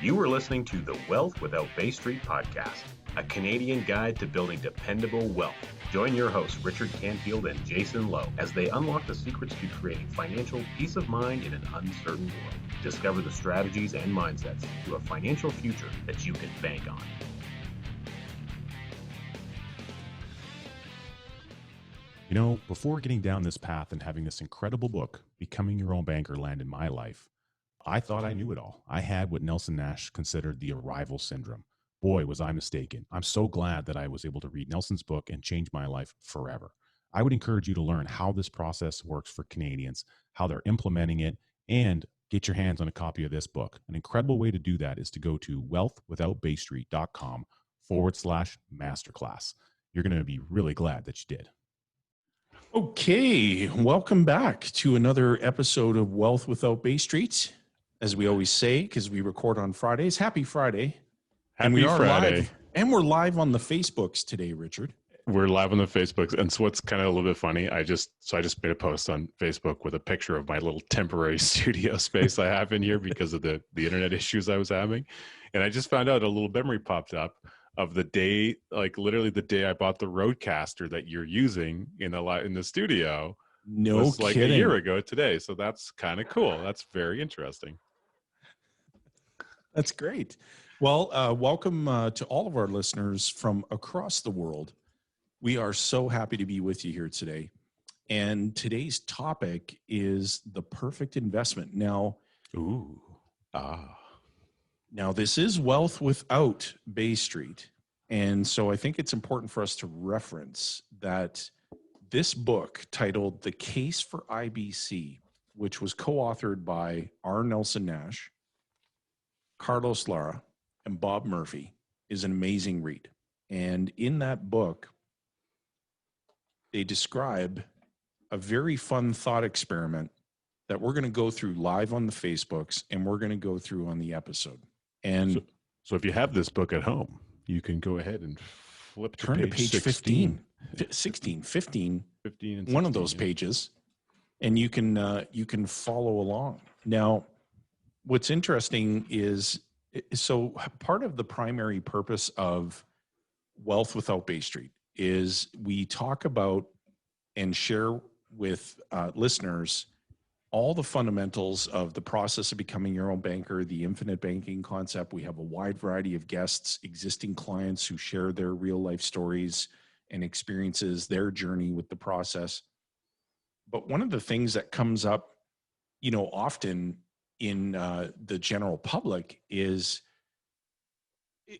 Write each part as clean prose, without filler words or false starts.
You are listening to the Wealth Without Bay Street podcast, a Canadian guide to building dependable wealth. Join your hosts, Richard Canfield and Jayson Lowe, as they unlock the secrets to creating financial peace of mind in an uncertain world. Discover the strategies and mindsets to a financial future that you can bank on. You know, before getting down this path and having this incredible book, Becoming Your Own Banker, land in my life, I thought I knew it all. I had what Nelson Nash considered the arrival syndrome. Boy, was I mistaken. I'm so glad that I was able to read Nelson's book and change my life forever. I would encourage you to learn how this process works for Canadians, how they're implementing it, and get your hands on a copy of this book. An incredible way to do that is to go to wealthwithoutbaystreet.com/masterclass. You're going to be really glad that you did. Okay, welcome back to another episode of Wealth Without Bay Street. As we always say, because we record on Fridays, happy Friday. Happy Friday. Live, and we're live on the Facebooks today, Richard. We're live on the Facebooks. And so what's kind of a little bit funny, I just made a post on Facebook with a picture of my little temporary studio space I have in here because of the internet issues I was having. And I just found out a little memory popped up of the day, like literally the day I bought the Rodecaster that you're using in the studio. No was kidding. Like a year ago today. So that's kind of cool. That's very interesting. That's great. Well, welcome to all of our listeners from across the world. We are so happy to be with you here today. And today's topic is the perfect investment. Now, Now, this is Wealth Without Bay Street. And so I think it's important for us to reference that this book titled The Case for IBC, which was co-authored by R. Nelson Nash, Carlos Lara, and Bob Murphy, is an amazing read. And in that book, they describe a very fun thought experiment that we're going to go through live on the Facebooks and we're going to go through on the episode. And so if you have this book at home, you can go ahead and flip to page 15, 16, 15, 15 and 16, one of 16, those pages, and you can follow along. Now, what's interesting is, so part of the primary purpose of Wealth Without Bay Street is we talk about and share with listeners all the fundamentals of the process of becoming your own banker, the infinite banking concept. We have a wide variety of guests, existing clients who share their real life stories and experiences, their journey with the process. But one of the things that comes up, often in the general public is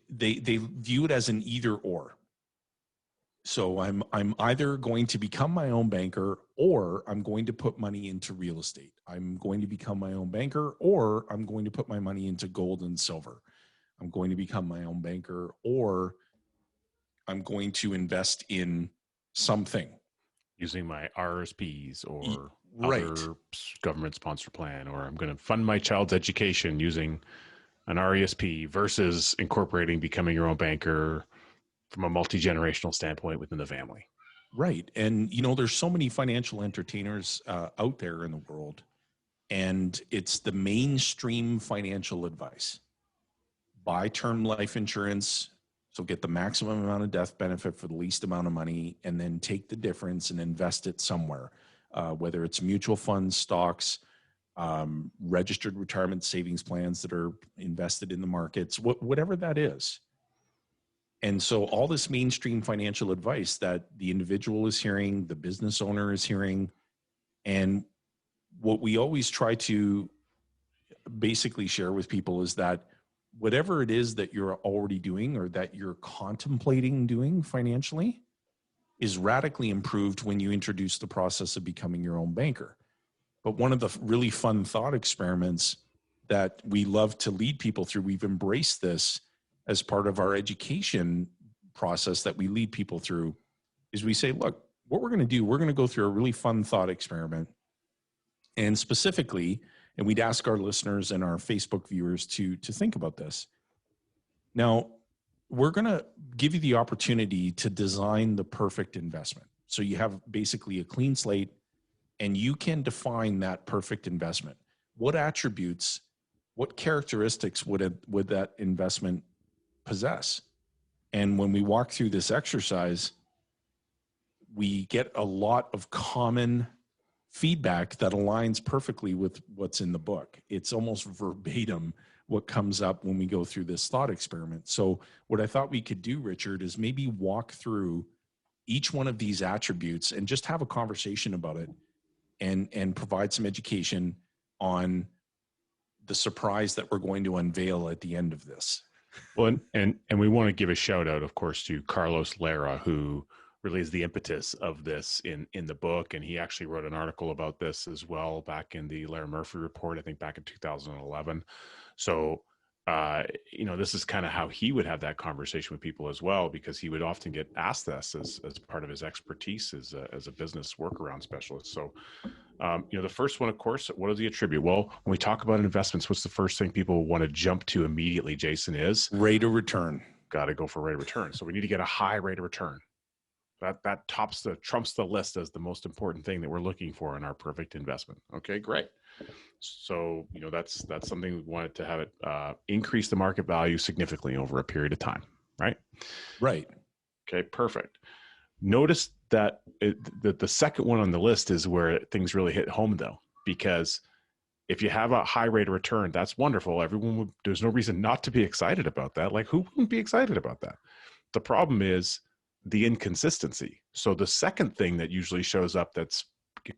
they view it as an either or. So I'm either going to become my own banker or I'm going to put money into real estate. I'm going to become my own banker or I'm going to put my money into gold and silver. I'm going to become my own banker or I'm going to invest in something. using my RSPs or Right. other government sponsored plan, or I'm going to fund my child's education using an RESP versus incorporating becoming your own banker from a multi-generational standpoint within the family. Right. And, there's so many financial entertainers out there in the world, and it's the mainstream financial advice. Buy term life insurance, so get the maximum amount of death benefit for the least amount of money, and then take the difference and invest it somewhere, whether it's mutual funds, stocks, registered retirement savings plans that are invested in the markets, whatever that is. And so all this mainstream financial advice that the individual is hearing, the business owner is hearing, and what we always try to basically share with people is that whatever it is that you're already doing or that you're contemplating doing financially is radically improved when you introduce the process of becoming your own banker. But one of the really fun thought experiments that we love to lead people through, we've embraced this as part of our education process that we lead people through, is we say, look, what we're going to do, we're going to go through a really fun thought experiment. And specifically, and we'd ask our listeners and our Facebook viewers to think about this. Now, we're going to give you the opportunity to design the perfect investment. So you have basically a clean slate and you can define that perfect investment. What attributes what characteristics would that investment possess? And when we walk through this exercise, we get a lot of common feedback that aligns perfectly with what's in the book. It's almost verbatim what comes up when we go through this thought experiment. So what I thought we could do, Richard, is maybe walk through each one of these attributes and just have a conversation about it and provide some education on the surprise that we're going to unveil at the end of this. Well, and we want to give a shout out, of course, to Carlos Lara, who really is the impetus of this in the book. And he actually wrote an article about this as well back in the Lara Murphy report, I think back in 2011. So, this is kind of how he would have that conversation with people as well, because he would often get asked this as part of his expertise as a business workaround specialist. So, the first one, of course, what does he attribute? Well, when we talk about investments, what's the first thing people want to jump to immediately, Jason, is rate of return. Got to go for rate of return. So we need to get a high rate of return. That trumps the list as the most important thing that we're looking for in our perfect investment. Okay, great. So, that's something we wanted to have it increase the market value significantly over a period of time, right? Right. Okay, perfect. Notice that the second one on the list is where things really hit home, though, because if you have a high rate of return, that's wonderful. There's no reason not to be excited about that. Like, who wouldn't be excited about that? The problem is the inconsistency. So the second thing that usually shows up that's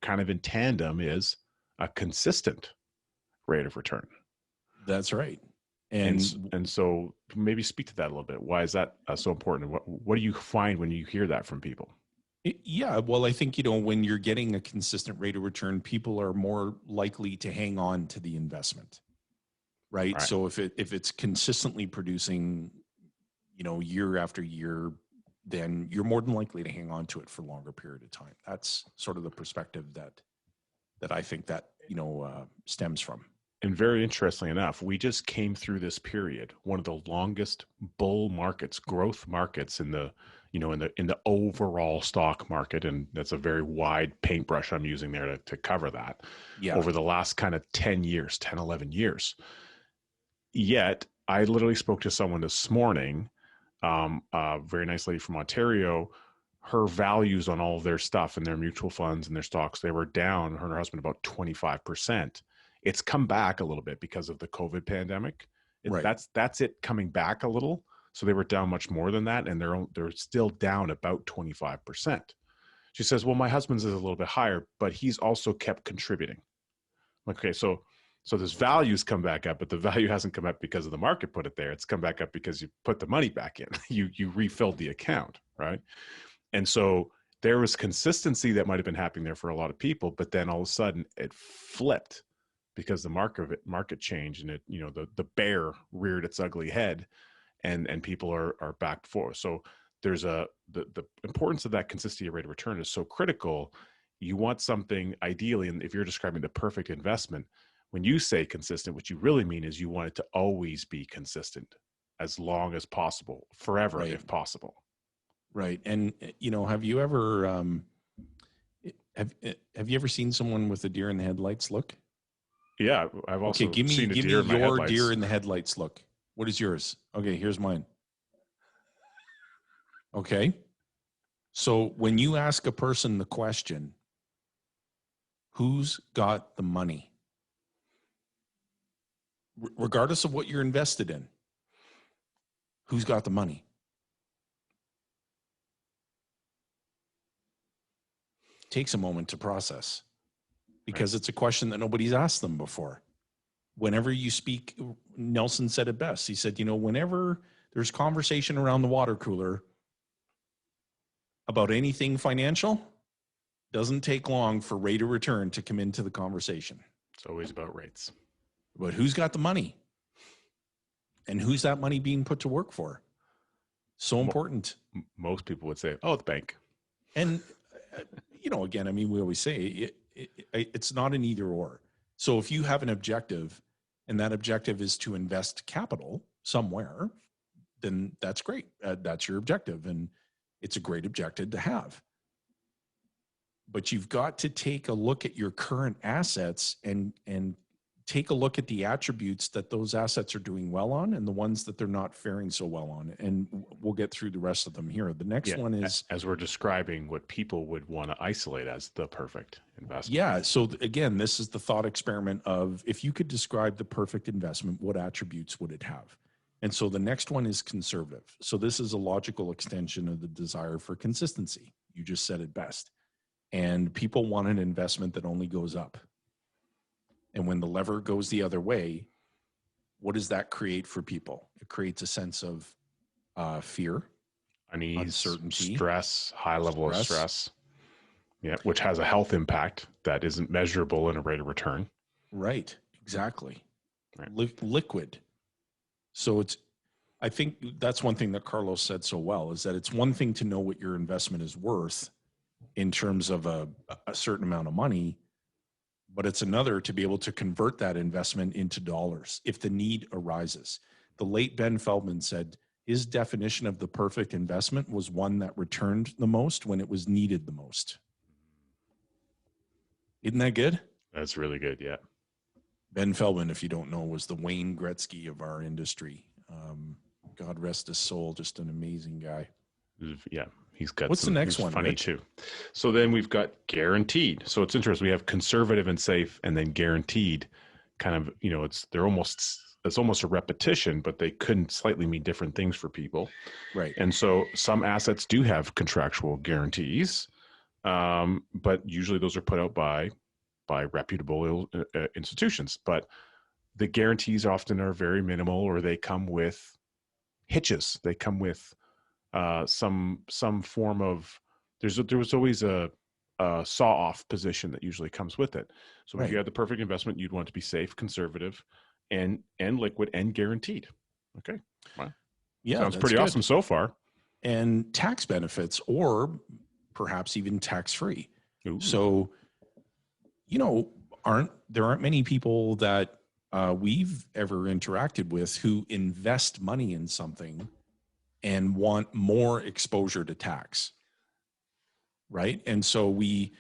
kind of in tandem is a consistent rate of return. That's right. And so maybe speak to that a little bit. Why is that so important? What do you find when you hear that from people? Yeah, well, I think, when you're getting a consistent rate of return, people are more likely to hang on to the investment, right? So if it's consistently producing, year after year, then you're more than likely to hang on to it for a longer period of time. That's sort of the perspective that I think that, stems from. And very interestingly enough, we just came through this period, one of the longest bull markets, growth markets in the overall stock market. And that's a very wide paintbrush I'm using there to cover that. Yeah. Over the last kind of 10, 11 years. Yet I literally spoke to someone this morning, a very nice lady from Ontario. Her values on all of their stuff and their mutual funds and their stocks, they were down, her and her husband, about 25%. It's come back a little bit because of the COVID pandemic. Right. That's it coming back a little. So they were down much more than that, and they're still down about 25%. She says, well, my husband's is a little bit higher, but he's also kept contributing. Okay, so this value's come back up, but the value hasn't come up because of the market put it there. It's come back up because you put the money back in. You refilled the account, right? And so there was consistency that might have been happening there for a lot of people, but then all of a sudden it flipped because the market changed, and it, the bear reared its ugly head, and people are back forth. So there's the importance of that consistency rate of return is so critical. You want something ideally, and if you're describing the perfect investment, when you say consistent, what you really mean is you want it to always be consistent as long as possible, forever, right, if possible. Right. And, have you ever, have you ever seen someone with a deer in the headlights look? Yeah. I've also give me your deer in the headlights look. What is yours? Okay. Here's mine. Okay. So when you ask a person the question, who's got the money? Regardless of what you're invested in, who's got the money? Takes a moment to process, because it's a question that nobody's asked them before. Whenever you speak, Nelson said it best. He said, whenever there's conversation around the water cooler about anything financial, doesn't take long for rate of return to come into the conversation. It's always about rates. But who's got the money? And who's that money being put to work for? So important. Most people would say, oh, the bank. And again, we always say it's not an either or. So if you have an objective, and that objective is to invest capital somewhere, then that's great. That's your objective, and it's a great objective to have. But you've got to take a look at your current assets and take a look at the attributes that those assets are doing well on and the ones that they're not faring so well on. And we'll get through the rest of them here. The next one is, as we're describing what people would want to isolate as the perfect investment. Yeah. So again, this is the thought experiment of, if you could describe the perfect investment, what attributes would it have? And so the next one is conservative. So this is a logical extension of the desire for consistency. You just said it best. And people want an investment that only goes up. And when the lever goes the other way, what does that create for people? It creates a sense of fear, unease, uncertainty, stress, high level of stress. Yeah, which has a health impact that isn't measurable in a rate of return. Right, exactly. Right. Liquid. So I think that's one thing that Carlos said so well, is that it's one thing to know what your investment is worth in terms of a certain amount of money, but it's another to be able to convert that investment into dollars if the need arises. The late Ben Feldman said his definition of the perfect investment was one that returned the most when it was needed the most. Isn't that good? That's really good, yeah. Ben Feldman, if you don't know, was the Wayne Gretzky of our industry. God rest his soul, just an amazing guy. Yeah, he's got What's the next one, funny Rich? too. So then we've got guaranteed. So it's interesting. We have conservative and safe, and then guaranteed. Kind of, it's almost a repetition, but they couldn't slightly mean different things for people. Right. And so some assets do have contractual guarantees, but usually those are put out by reputable institutions. But the guarantees often are very minimal, or they come with hitches. They come with some form of, there was always a saw-off position that usually comes with it. So if you had the perfect investment, you'd want it to be safe, conservative, and liquid and guaranteed. Okay. Wow. Yeah. Sounds pretty awesome so far. And tax benefits, or perhaps even tax-free. Ooh. So, there aren't many people that we've ever interacted with who invest money in something and want more exposure to tax. Right. And so we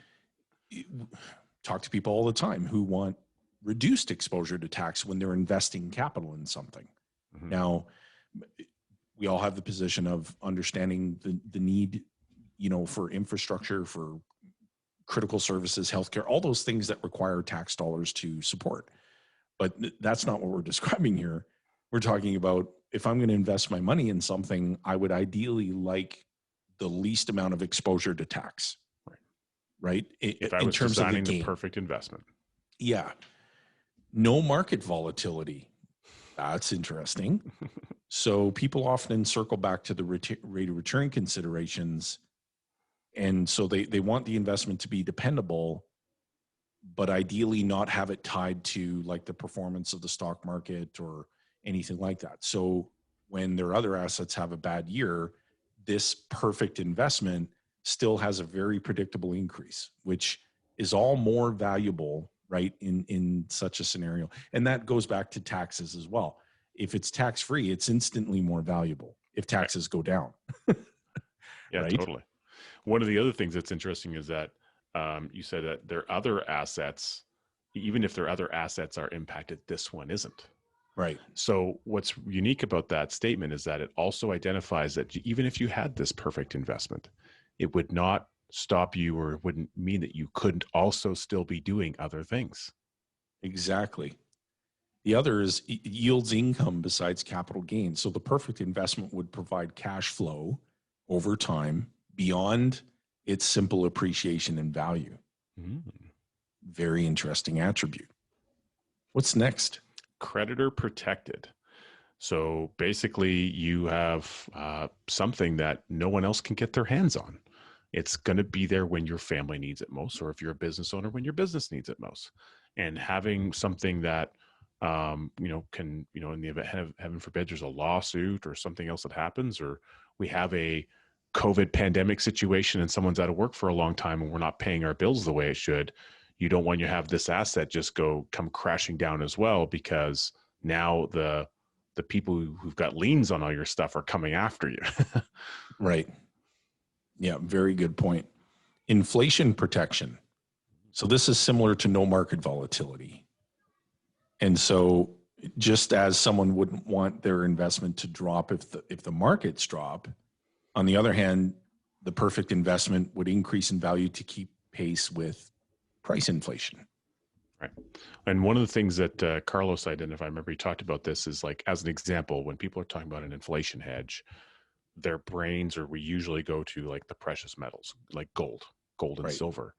talk to people all the time who want reduced exposure to tax when they're investing capital in something. Mm-hmm. Now, we all have the position of understanding the need, for infrastructure, for critical services, healthcare, all those things that require tax dollars to support. But that's not what we're describing here. We're talking about, if I'm going to invest my money in something, I would ideally like the least amount of exposure to tax. Right? If I was designing the perfect investment. Yeah. No market volatility. That's interesting. So people often circle back to the rate of return considerations. And so they want the investment to be dependable, but ideally not have it tied to like the performance of the stock market or anything like that. So when their other assets have a bad year, this perfect investment still has a very predictable increase, which is all more valuable, right, in such a scenario. And that goes back to taxes as well. If it's tax-free, it's instantly more valuable if taxes go down. Yeah, right? Totally. One of the other things that's interesting is that you said that their other assets, even if their other assets are impacted, this one isn't. Right. So what's unique about that statement is that it also identifies that even if you had this perfect investment, it would not stop you, or it wouldn't mean that you couldn't also still be doing other things. Exactly. The other is yields income besides capital gains. So the perfect investment would provide cash flow over time beyond its simple appreciation and value. Very interesting attribute. What's next? Creditor protected. So basically you have something that no one else can get their hands on. It's going to be there when your family needs it most, or if you're a business owner, when your business needs it most. And having something that, can, in the event, heaven forbid, there's a lawsuit or something else that happens, or we have a COVID pandemic situation and someone's out of work for a long time and we're not paying our bills the way it should. You don't want you to have this asset just come crashing down as well, because now the people who've got liens on all your stuff are coming after you. Right. Yeah, very good point. Inflation protection. So this is similar to no market volatility. And so just as someone wouldn't want their investment to drop if the markets drop, on the other hand, the perfect investment would increase in value to keep pace with price inflation. Right. And one of the things that Carlos identified, I remember he talked about this, is like, as an example, when people are talking about an inflation hedge, their brains, or we usually go to like the precious metals, like gold and Right. silver.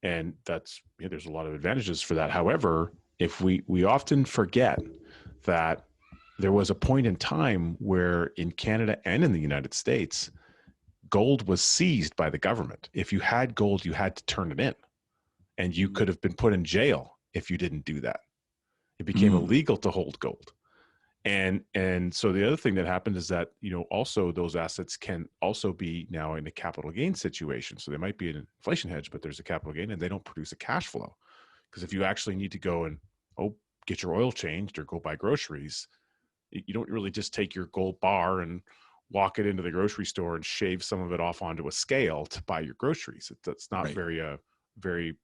And that's, there's a lot of advantages for that. However, if we often forget that there was a point in time where in Canada and in the United States, gold was seized by the government. If you had gold, you had to turn it in, and you could have been put in jail if you didn't do that. It became illegal to hold gold. And so the other thing that happened is that, also those assets can also be now in a capital gain situation. So they might be an inflation hedge, but there's a capital gain and they don't produce a cash flow. Because if you actually need to go and, get your oil changed or go buy groceries, you don't really just take your gold bar and walk it into the grocery store and shave some of it off onto a scale to buy your groceries. That's not Right. very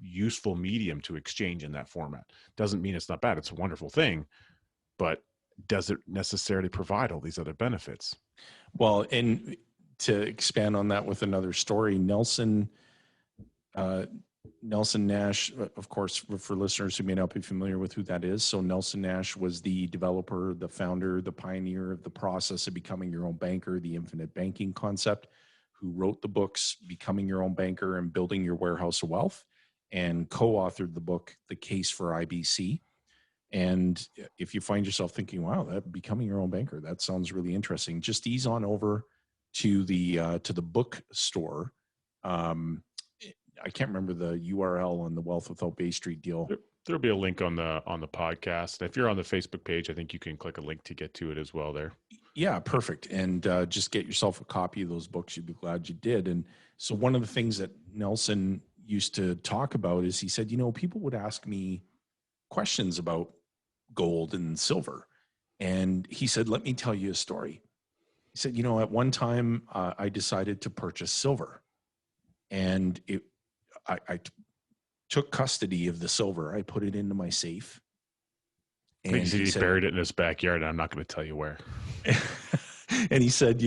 useful medium to exchange in that format. Doesn't mean it's not bad. It's a wonderful thing, but does it necessarily provide all these other benefits? Well, and to expand on that with another story, Nelson Nash, of course, for listeners who may not be familiar with who that is. So Nelson Nash was the developer, the founder, the pioneer of the process of becoming your own banker, the infinite banking concept, who wrote the books, Becoming Your Own Banker and Building Your Warehouse of Wealth, and co-authored the book, The Case for IBC. And if you find yourself thinking, wow, that becoming your own banker, that sounds really interesting, just ease on over to the bookstore. I can't remember the URL on the Wealth Without Bay Street deal. There'll be a link on the podcast. If you're on the Facebook page, I think you can click a link to get to it as well there. Yeah, perfect. And just get yourself a copy of those books. You'd be glad you did. And so one of the things that Nelson used to talk about is he said, people would ask me questions about gold and silver. And he said, let me tell you a story. He said, at one time I decided to purchase silver, and I took custody of the silver. I put it into my safe. And he said, buried it in his backyard, and I'm not going to tell you where. And he said,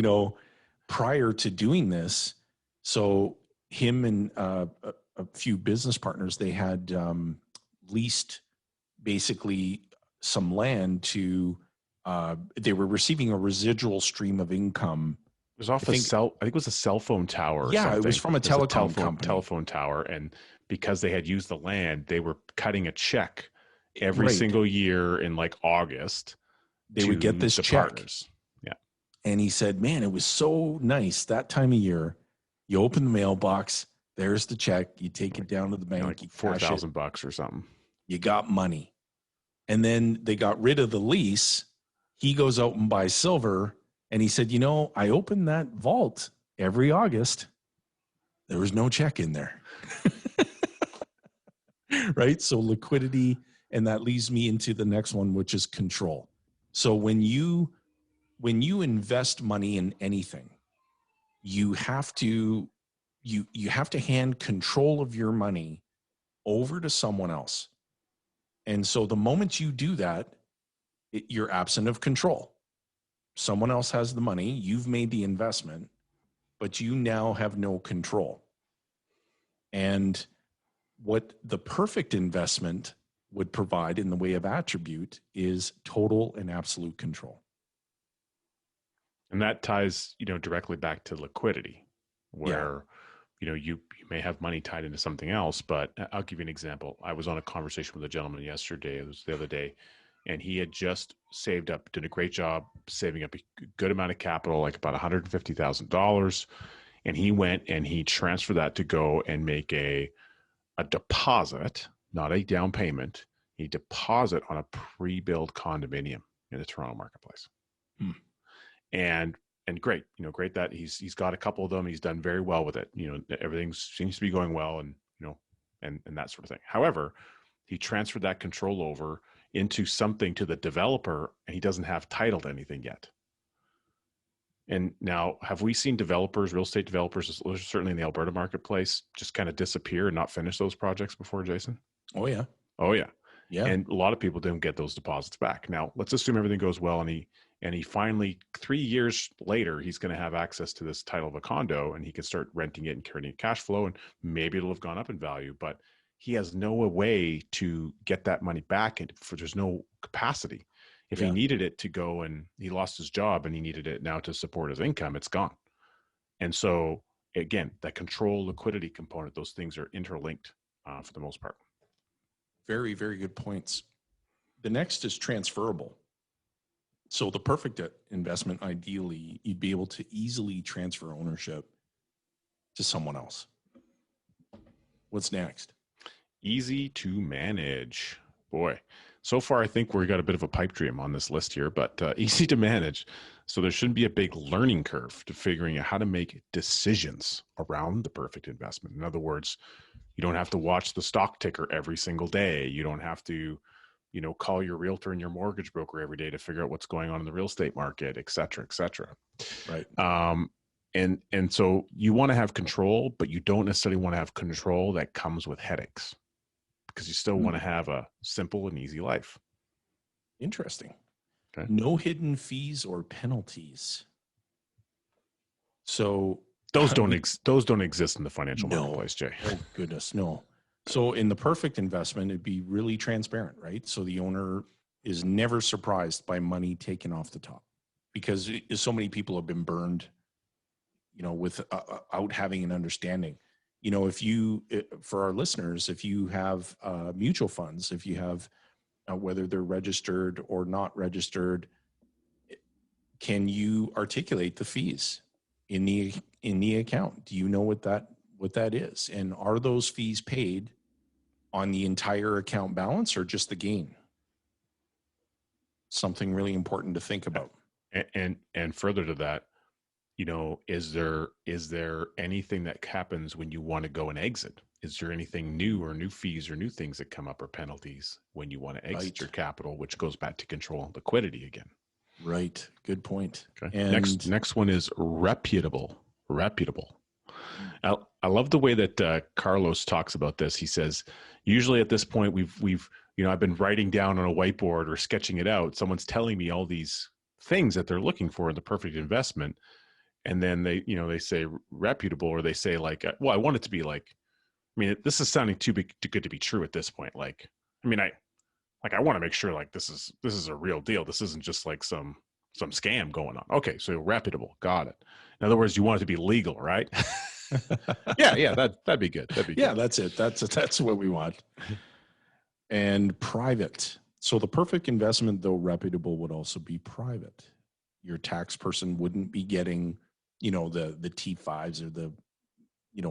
prior to doing this, so him and a few business partners, they had leased basically some land to, they were receiving a residual stream of income. It was off I think it was a cell phone tower. Yeah, it was from a telecom company. Telephone tower. And because they had used the land, they were cutting a check every single year in like August. They would get this check. Partners. Yeah. And he said, man, it was so nice that time of year. You open the mailbox, there's the check. You take it down to the bank. Like $4,000 or something. You got money. And then they got rid of the lease. He goes out and buys silver. And he said, I opened that vault every August. There was no check in there. Right? So liquidity, and that leads me into the next one, which is control. So when you invest money in anything, you have to hand control of your money over to someone else. And so the moment you do that, you're absent of control. Someone else has the money, you've made the investment, but you now have no control. And what the perfect investment would provide in the way of attribute is total and absolute control. And that ties, directly back to liquidity, where, you may have money tied into something else. But I'll give you an example. I was on a conversation with a gentleman yesterday, it was the other day, and he had just saved up, did a great job saving up a good amount of capital, like about $150,000. And he went and he transferred that to go and make a deposit, not a down payment, a deposit on a pre-built condominium in the Toronto marketplace. And great, great that he's got a couple of them. He's done very well with it. Everything seems to be going well, and and that sort of thing. However, he transferred that control over into something to the developer, and he doesn't have title to anything yet. And now, have we seen developers, real estate developers, certainly in the Alberta marketplace, just kind of disappear and not finish those projects before, Jayson? Oh, yeah. Oh, yeah. Yeah. And a lot of people don't get those deposits back. Now, let's assume everything goes well, and he finally 3 years later, he's going to have access to this title of a condo, and he can start renting it and creating cash flow, and maybe it'll have gone up in value, but he has no way to get that money back, and there's no capacity. If he needed it to go, and he lost his job and he needed it now to support his income, it's gone. And so again, that control liquidity component, those things are interlinked for the most part. Very, very good points. The next is transferable. So the perfect investment, ideally, you'd be able to easily transfer ownership to someone else. What's next? Easy to manage. Boy, so far I think we got a bit of a pipe dream on this list here, but easy to manage. So there shouldn't be a big learning curve to figuring out how to make decisions around the perfect investment. In other words, you don't have to watch the stock ticker every single day. You don't have to, call your realtor and your mortgage broker every day to figure out what's going on in the real estate market, et cetera, et cetera. Right. And so you want to have control, but you don't necessarily want to have control that comes with headaches, because you still want to have a simple and easy life. Interesting. Okay. No hidden fees or penalties. So those don't exist in the financial marketplace, Jay. Oh goodness, no. So in the perfect investment, it'd be really transparent, right? So the owner is never surprised by money taken off the top, because so many people have been burned, without having an understanding. For our listeners, if you have mutual funds, if you have whether they're registered or not registered, can you articulate the fees in the account? Do you know what that is? And are those fees paid on the entire account balance or just the gain? Something really important to think about. And further to that, is there anything that happens when you want to go and exit? Is there anything new or new fees or new things that come up or penalties when you want to exit your capital, which goes back to control and liquidity again? Right. Good point. Okay. And next one is reputable. I love the way that Carlos talks about this. He says, usually at this point, we've I've been writing down on a whiteboard or sketching it out. Someone's telling me all these things that they're looking for in the perfect investment. And then they say reputable, or they say like, well, I want it to be like, this is sounding too good to be true at this point. I want to make sure like this is a real deal. This isn't just like some scam going on. Okay. So reputable. Got it. In other words, you want it to be legal, right? Yeah. That'd be good. Yeah, that's it. That's what we want. And private. So the perfect investment, though reputable, would also be private. Your tax person wouldn't be getting, the T5s or the,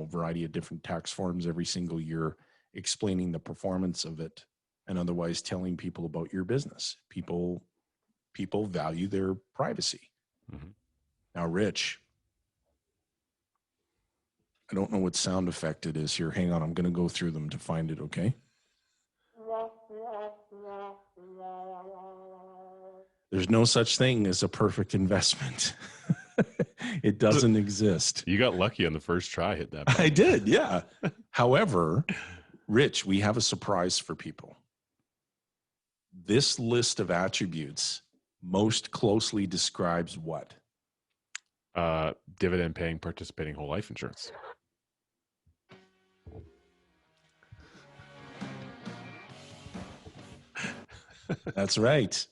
variety of different tax forms every single year, explaining the performance of it and otherwise telling people about your business. People value their privacy. Mm-hmm. Now, Rich, I don't know what sound effect it is here. Hang on. I'm going to go through them to find it. Okay. There's no such thing as a perfect investment. It doesn't exist. You got lucky on the first try, hit that button. I did, yeah. However, Rich, we have a surprise for people. This list of attributes most closely describes what? Dividend paying, participating whole life insurance. That's right.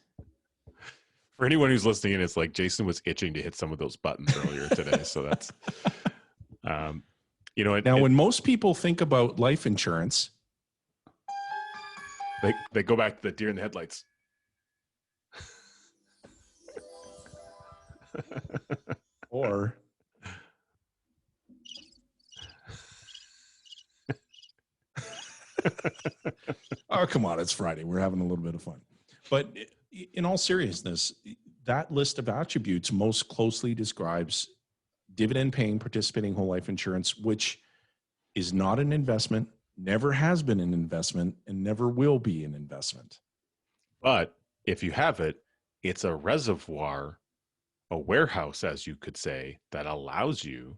For anyone who's listening in, it's like Jayson was itching to hit some of those buttons earlier today. So that's, when most people think about life insurance, they go back to the deer in the headlights. or oh, come on. It's Friday. We're having a little bit of fun. But in all seriousness, that list of attributes most closely describes dividend paying, participating whole life insurance, which is not an investment, never has been an investment, and never will be an investment. But if you have it, it's a reservoir, a warehouse, as you could say, that allows you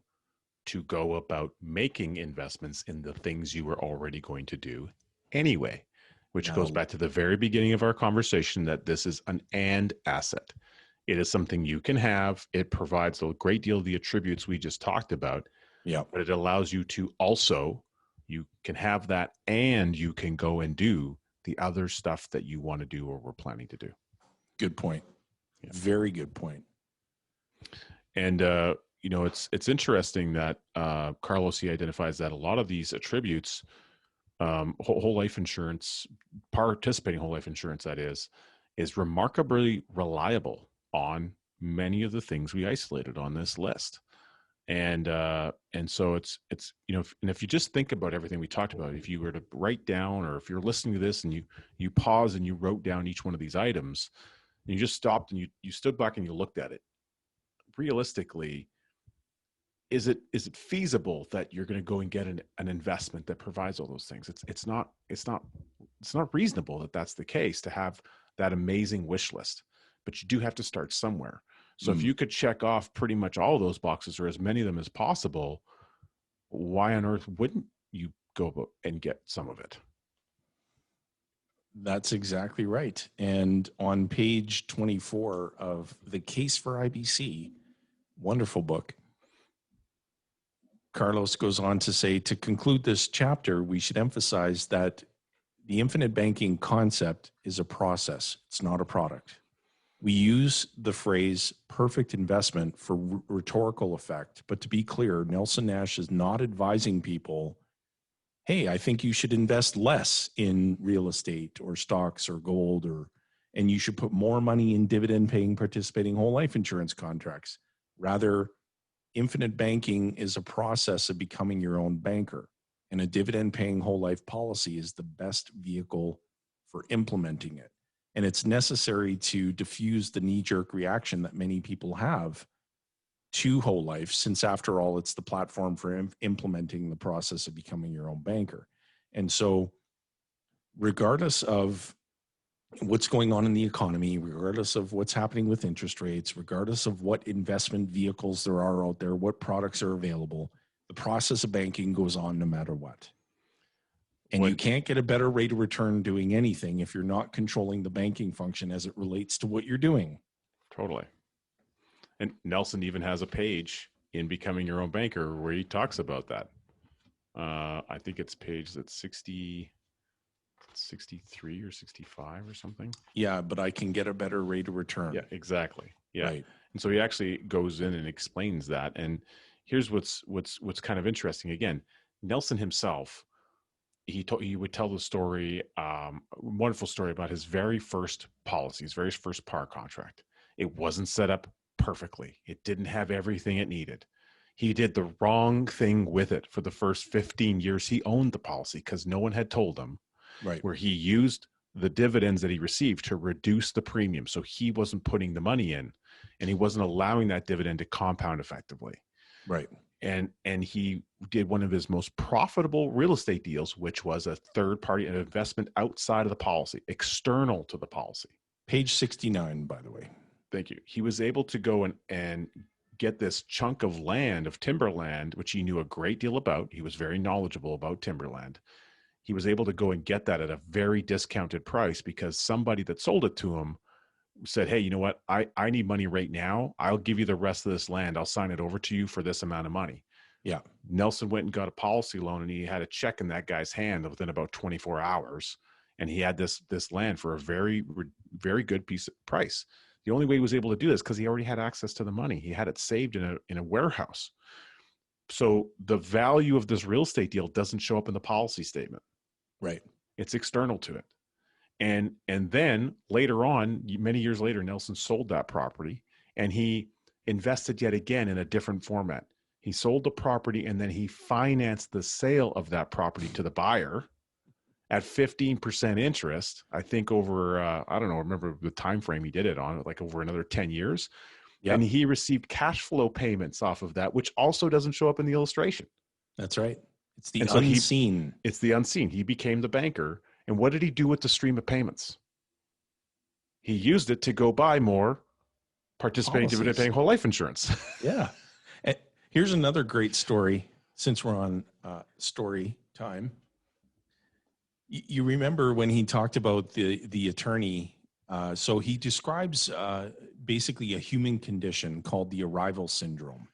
to go about making investments in the things you were already going to do anyway. which Now, goes back to the very beginning of our conversation, that this is an and asset. It is something you can have. It provides a great deal of the attributes we just talked about, yeah, but it allows you to also, you can have that and you can go and do the other stuff that you want to do or we're planning to do. good point. Yeah. Very good point. And, it's interesting that Carlos, he identifies that a lot of these attributes, whole life insurance, participating whole life insurance, that is remarkably reliable on many of the things we isolated on this list. And so it's, and if you just think about everything we talked about, if you were to write down, or if you're listening to this and you pause and you wrote down each one of these items, and you just stopped and you stood back and you looked at it, realistically, is it feasible that you're going to go and get an investment that provides all those things? It's not reasonable that that's the case, to have that amazing wish list, but you do have to start somewhere. So if you could check off pretty much all of those boxes, or as many of them as possible, why on earth wouldn't you go and get some of it? That's exactly right. And on page 24 of The Case for IBC, wonderful book, Carlos goes on to say, to conclude this chapter, we should emphasize that the infinite banking concept is a process. It's not a product. We use the phrase perfect investment for rhetorical effect, but to be clear, Nelson Nash is not advising people, hey, I think you should invest less in real estate or stocks or gold, and you should put more money in dividend-paying participating whole life insurance contracts. Rather, infinite banking is a process of becoming your own banker, and a dividend-paying whole life policy is the best vehicle for implementing it. And it's necessary to diffuse the knee-jerk reaction that many people have to whole life, since after all, it's the platform for implementing the process of becoming your own banker. And so regardless of what's going on in the economy, regardless of what's happening with interest rates, regardless of what investment vehicles there are out there, what products are available, the process of banking goes on no matter what. And you can't get a better rate of return doing anything if you're not controlling the banking function as it relates to what you're doing. Totally. And Nelson even has a page in Becoming Your Own Banker where he talks about that. I think it's page that's 63 or 65 or something. Yeah, but I can get a better rate of return. Yeah, exactly. Yeah. Right. And so he actually goes in and explains that. And here's what's kind of interesting. Again, Nelson himself, he would tell the story, wonderful story about his very first policy, his very first par contract. It wasn't set up perfectly. It didn't have everything it needed. He did the wrong thing with it for the first 15 years he owned the policy, because no one had told him. Right. Where he used the dividends that he received to reduce the premium. So he wasn't putting the money in, and he wasn't allowing that dividend to compound effectively. Right. And he did one of his most profitable real estate deals, which was a third party, an investment outside of the policy, external to the policy. Page 69, by the way. Thank you. He was able to go and get this chunk of land, of timberland, which he knew a great deal about. He was very knowledgeable about timberland. He was able to go and get that at a very discounted price, because somebody that sold it to him said, hey, you know what? I need money right now. I'll give you the rest of this land. I'll sign it over to you for this amount of money. Yeah. Nelson went and got a policy loan, and he had a check in that guy's hand within about 24 hours. And he had this land for a very, very good price. The only way he was able to do this because he already had access to the money. He had it saved in a warehouse. So the value of this real estate deal doesn't show up in the policy statement. Right. It's external to it. And then later on, many years later, Nelson sold that property, and he invested yet again in a different format. He sold the property, and then he financed the sale of that property to the buyer at 15% interest, I think over, I don't know, remember the time frame he did it on, like over another 10 years. Yep. And he received cash flow payments off of that, which also doesn't show up in the illustration. That's right. It's the unseen. It's the unseen. He became the banker. And what did he do with the stream of payments? He used it to go buy more participating dividend-paying whole life insurance. Yeah. And here's another great story, since we're on story time. You remember when he talked about the attorney, so he describes basically a human condition called the arrival syndrome.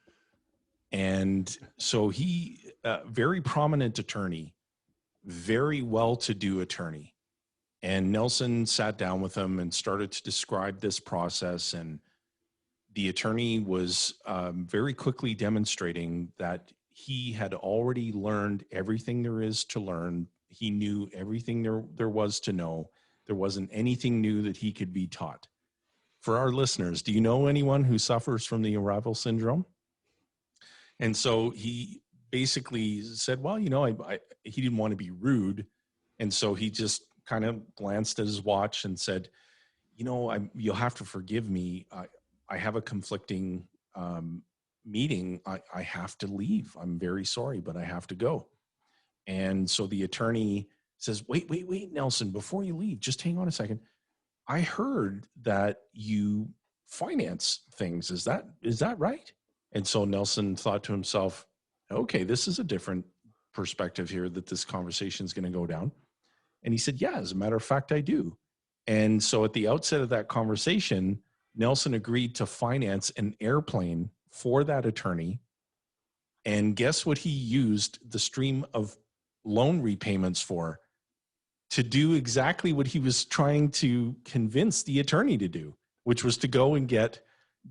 And so he, very prominent attorney, very well-to-do attorney. And Nelson sat down with him and started to describe this process. And the attorney was very quickly demonstrating that he had already learned everything there is to learn. He knew everything there was to know. There wasn't anything new that he could be taught. For our listeners, do you know anyone who suffers from the arrival syndrome? And so he basically said, well, he didn't want to be rude. And so he just kind of glanced at his watch and said, you'll have to forgive me. I have a conflicting meeting. I have to leave. I'm very sorry, but I have to go. And so the attorney says, wait, Nelson, before you leave, just hang on a second. I heard that you finance things. Is that right? And so Nelson thought to himself, okay, this is a different perspective here that this conversation is going to go down. And he said, yeah, as a matter of fact, I do. And so at the outset of that conversation, Nelson agreed to finance an airplane for that attorney. And guess what he used the stream of loan repayments for? To do exactly what he was trying to convince the attorney to do, which was to go and get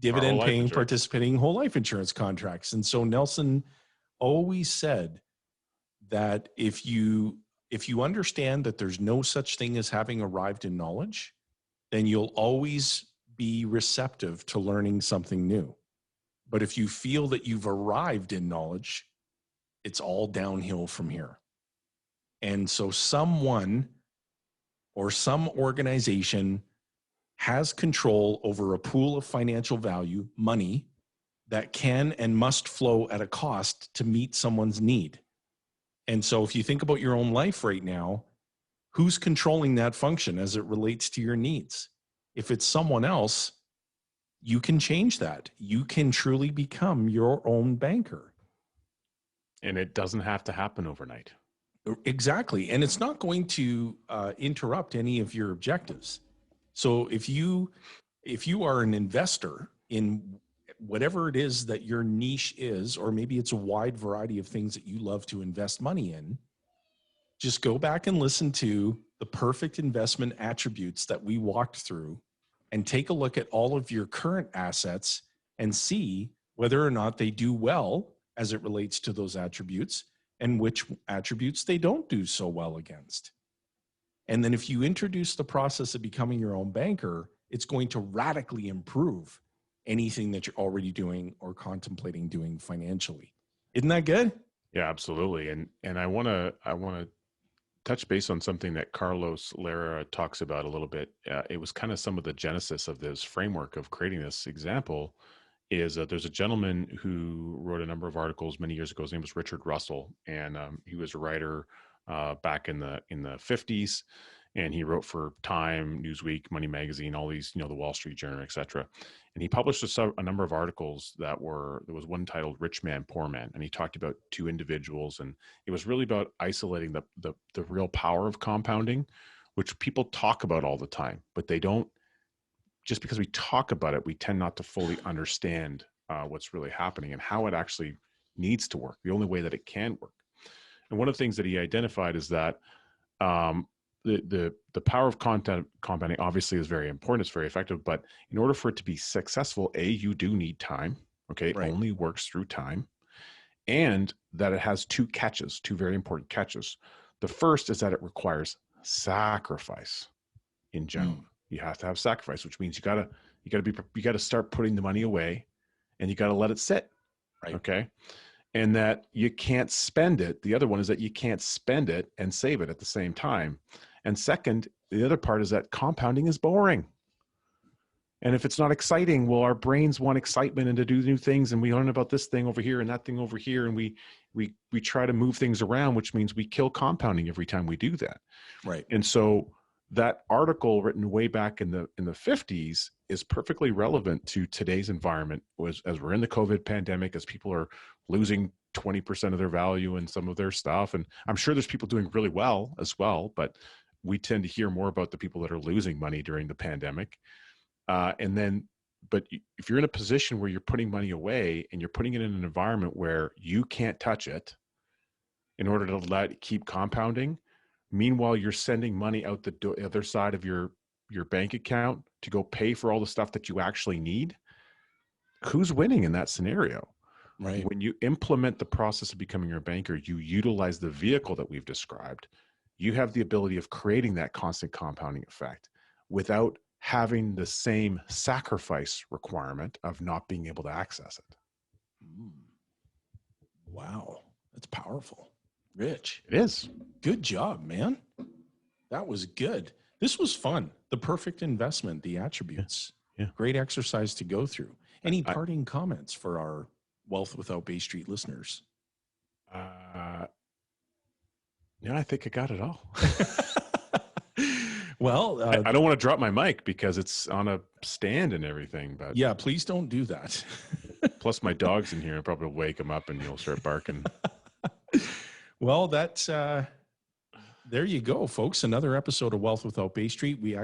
dividend paying, participating whole life insurance contracts. And so Nelson always said that if you understand that there's no such thing as having arrived in knowledge, then you'll always be receptive to learning something new. But if you feel that you've arrived in knowledge, it's all downhill from here. And so someone or some organization has control over a pool of financial value, money, that can and must flow at a cost to meet someone's need. And so if you think about your own life right now, who's controlling that function as it relates to your needs? If it's someone else, you can change that. You can truly become your own banker. And it doesn't have to happen overnight. Exactly. And it's not going to interrupt any of your objectives. So if you are an investor in whatever it is that your niche is, or maybe it's a wide variety of things that you love to invest money in, just go back and listen to the perfect investment attributes that we walked through and take a look at all of your current assets and see whether or not they do well as it relates to those attributes and which attributes they don't do so well against. And then if you introduce the process of becoming your own banker, it's going to radically improve anything that you're already doing or contemplating doing financially. Isn't that good? Yeah, absolutely. And I want to touch base on something that Carlos Lara talks about a little bit. It was kind of some of the genesis of this framework of creating this example. Is there's a gentleman who wrote a number of articles many years ago. His name was Richard Russell, and he was a writer back in the 50s, and he wrote for Time, Newsweek, Money Magazine, all these, the Wall Street Journal, etc. And he published a number of articles there was one titled "Rich Man, Poor Man," and he talked about two individuals, and it was really about isolating the real power of compounding, which people talk about all the time, but they don't. Just because we talk about it, we tend not to fully understand what's really happening and how it actually needs to work, the only way that it can work. And one of the things that he identified is that the power of compounding obviously is very important. It's very effective, but in order for it to be successful, you do need time. Okay. Right. It only works through time. And that it has two very important catches. The first is that it requires sacrifice in general. You have to have sacrifice, which means you gotta start putting the money away, and you gotta let it sit, right? Okay, and that you can't spend it. The other one is that you can't spend it and save it at the same time. And second, the other part is that compounding is boring. And if it's not exciting, well, our brains want excitement and to do new things, and we learn about this thing over here and that thing over here, and we try to move things around, which means we kill compounding every time we do that, right? And so that article written way back in the 50s is perfectly relevant to today's environment as we're in the COVID pandemic, as people are losing 20% of their value in some of their stuff. And I'm sure there's people doing really well as well, but we tend to hear more about the people that are losing money during the pandemic. But if you're in a position where you're putting money away and you're putting it in an environment where you can't touch it in order to let it keep compounding, meanwhile, you're sending money out the other side of your bank account to go pay for all the stuff that you actually need, who's winning in that scenario? Right. When you implement the process of becoming your banker, you utilize the vehicle that we've described. You have the ability of creating that constant compounding effect without having the same sacrifice requirement of not being able to access it. Wow. That's powerful. Rich. It is. Good job, man. That was good. This was fun. The perfect investment, the attributes. Yeah. Great exercise to go through. Any parting comments for our Wealth Without Bay Street listeners? I think I got it all. Well, I don't want to drop my mic because it's on a stand and everything, but yeah, please don't do that. Plus my dog's in here. I'll probably wake him up and he'll start barking. Well, that's there you go, folks. Another episode of Wealth Without Bay Street. We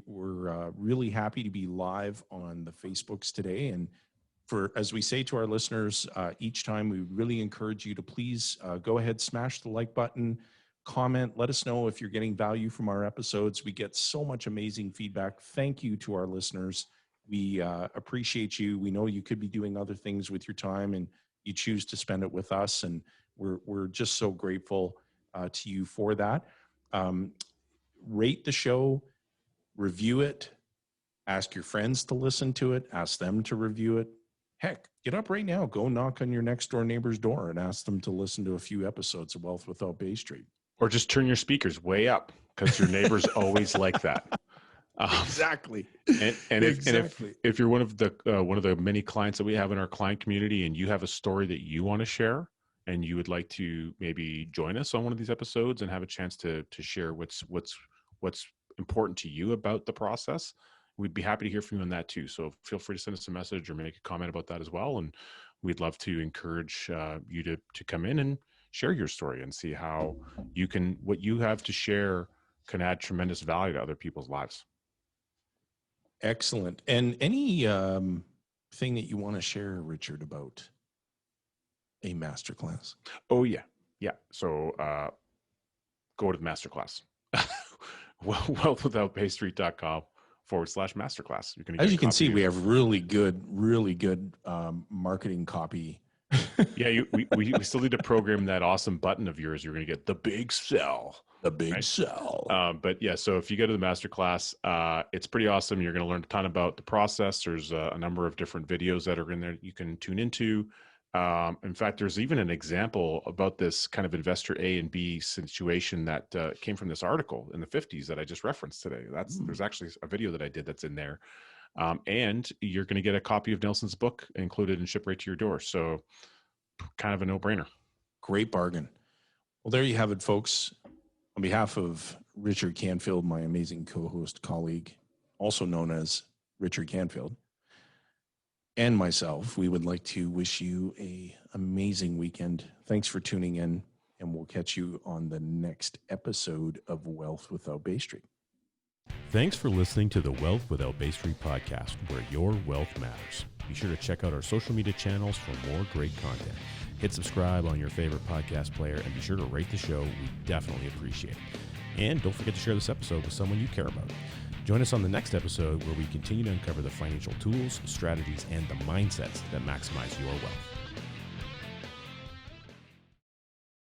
were really happy to be live on the Facebooks today. And as we say to our listeners each time, we really encourage you to please go ahead, smash the like button, comment, let us know if you're getting value from our episodes. We get so much amazing feedback. Thank you to our listeners. We appreciate you. We know you could be doing other things with your time and you choose to spend it with us. And we're just so grateful to you for that. Rate the show, review it, ask your friends to listen to it, ask them to review it. Heck, get up right now, go knock on your next door neighbor's door and ask them to listen to a few episodes of Wealth Without Bay Street. Or just turn your speakers way up because your neighbors always like that. Exactly. And if you're one of the many clients that we have in our client community and you have a story that you want to share and you would like to maybe join us on one of these episodes and have a chance to share what's important to you about the process, we'd be happy to hear from you on that too. So feel free to send us a message or make a comment about that as well. And we'd love to encourage you to come in and share your story and see how what you have to share can add tremendous value to other people's lives. Excellent. And any thing that you want to share, Richard, about a masterclass? Oh, yeah. Yeah. So go to the masterclass. wealthwithoutbaystreet.com/masterclass. As you can see, we have really good marketing copy. Yeah, we still need to program that awesome button of yours. You're going to get the big sell. The big sell. But yeah, so if you go to the masterclass, it's pretty awesome. You're going to learn a ton about the process. There's a number of different videos that are in there you can tune into. In fact, there's even an example about this kind of investor A and B situation that came from this article in the 50s that I just referenced today. There's actually a video that I did that's in there. And you're going to get a copy of Nelson's book included and shipped right to your door. So kind of a no-brainer. Great bargain. Well, there you have it, folks. On behalf of Richard Canfield, my amazing co-host colleague, also known as Richard Canfield, and myself, we would like to wish you an amazing weekend. Thanks for tuning in, and we'll catch you on the next episode of Wealth Without Bay Street. Thanks for listening to the Wealth Without Bay Street podcast, where your wealth matters. Be sure to check out our social media channels for more great content. Hit subscribe on your favorite podcast player and be sure to rate the show. We definitely appreciate it. And don't forget to share this episode with someone you care about. Join us on the next episode where we continue to uncover the financial tools, strategies, and the mindsets that maximize your wealth.